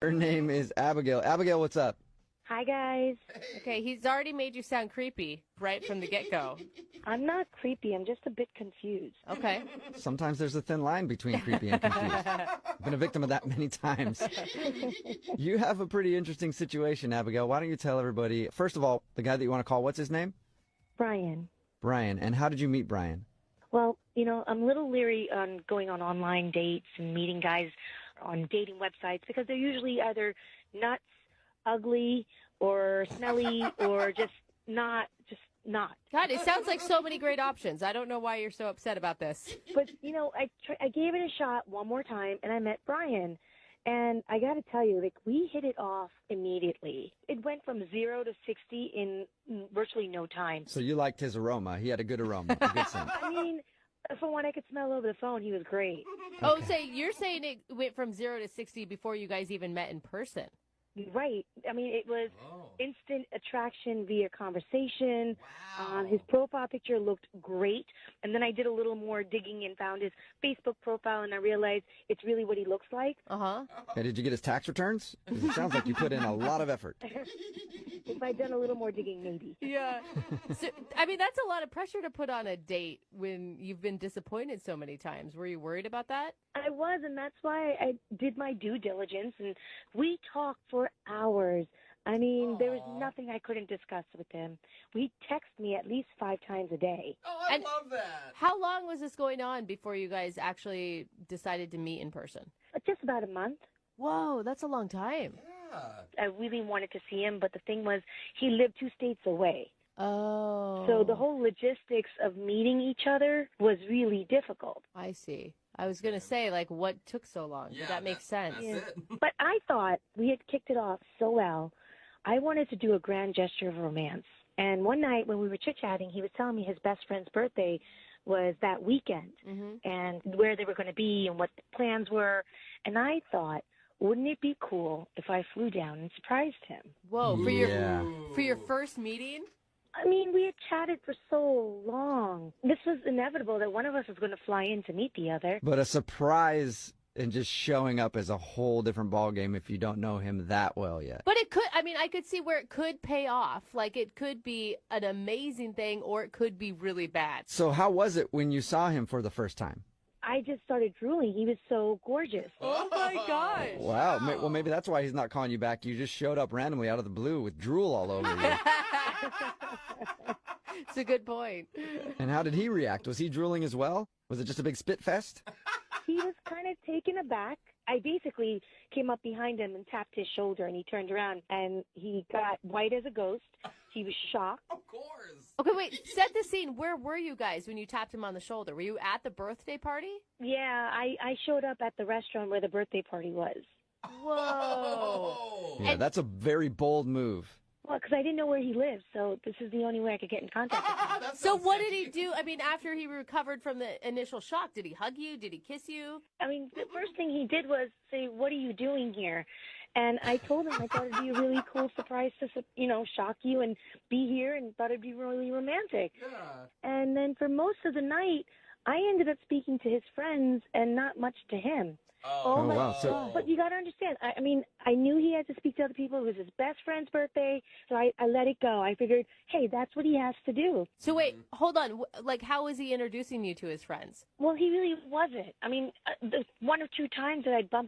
Her name is Abigail. Abigail, what's up? Hi, guys. Okay, he's already made you sound creepy right from the get-go. I'm not creepy. I'm just a bit confused. Okay. Sometimes there's a thin line between creepy and confused. I've been a victim of that many times. You have a pretty interesting situation, Abigail. Why don't you tell everybody, first of all, the guy that you want to call, what's his name? Brian. Brian. And how did you meet Brian? Well, I'm a little leery on going on online dates and meeting guys on dating websites because they're usually either nuts, ugly, or smelly, or just not. God, it sounds like so many great options. I don't know why you're so upset about this. But, I gave it a shot one more time, and I met Brian. And I got to tell you, we hit it off immediately. It went from 0 to 60 in virtually no time. So you liked his aroma. He had a good aroma, a good scent. I mean, from what I could smell over the phone, he was great. Oh, so you're saying it went from 0 to 60 before you guys even met in person? Right. I mean, it was instant attraction via conversation. His profile picture looked great. And then I did a little more digging and found his Facebook profile, and I realized it's really what he looks like. Uh-huh. Okay, did you get his tax returns? 'Cause it sounds like you put in a lot of effort. If I'd done a little more digging, maybe. Yeah. So, I mean, that's a lot of pressure to put on a date when you've been disappointed so many times. Were you worried about that? I was, and that's why I did my due diligence, and we talked for hours. I mean, there was nothing I couldn't discuss with him. He texted me at least 5 times a day. Oh, I love that. How long was this going on before you guys actually decided to meet in person? Just about a month. Whoa, that's a long time. Yeah. I really wanted to see him, but the thing was, he lived 2 states away. Oh. So the whole logistics of meeting each other was really difficult. I see. I was going to say, what took so long? Yeah, that makes sense. That's it. But I thought we had kicked it off so well. I wanted to do a grand gesture of romance. And one night when we were chit-chatting, he was telling me his best friend's birthday was that weekend and where they were going to be and what the plans were. And I thought, wouldn't it be cool if I flew down and surprised him? Whoa, for Yeah. your first meeting? I mean, we had chatted for so long. This was inevitable that one of us was going to fly in to meet the other. But a surprise and just showing up is a whole different ballgame if you don't know him that well yet. But it could, I could see where it could pay off. It could be an amazing thing or it could be really bad. So how was it when you saw him for the first time? I just started drooling. He was so gorgeous. Oh my gosh. Wow. Well, maybe that's why he's not calling you back. You just showed up randomly out of the blue with drool all over you. It's a good point. And how did he react? Was he drooling as well? Was it just a big spit fest? He was kind of taken aback. I basically came up behind him and tapped his shoulder, and he turned around, and he got white as a ghost. He was shocked. Of course. Okay, wait, set the scene. Where were you guys when you tapped him on the shoulder? Were you at the birthday party? Yeah, I showed up at the restaurant where the birthday party was. Whoa. Yeah, that's a very bold move. Well, because I didn't know where he lived, so this is the only way I could get in contact with him. So what did he do? After he recovered from the initial shock, did he hug you? Did he kiss you? I mean, the first thing he did was say, "What are you doing here?" And I told him I thought it'd be a really cool surprise to, shock you and be here, and thought it'd be really romantic. Yeah. And then for most of the night, I ended up speaking to his friends and not much to him. Oh, my wow. So- God. But you got to understand, I knew he had to speak to other people. It was his best friend's birthday, so I let it go. I figured, hey, that's what he has to do. So wait, hold on. How was he introducing you to his friends? Well, he really wasn't. The 1 or 2 times that I'd bump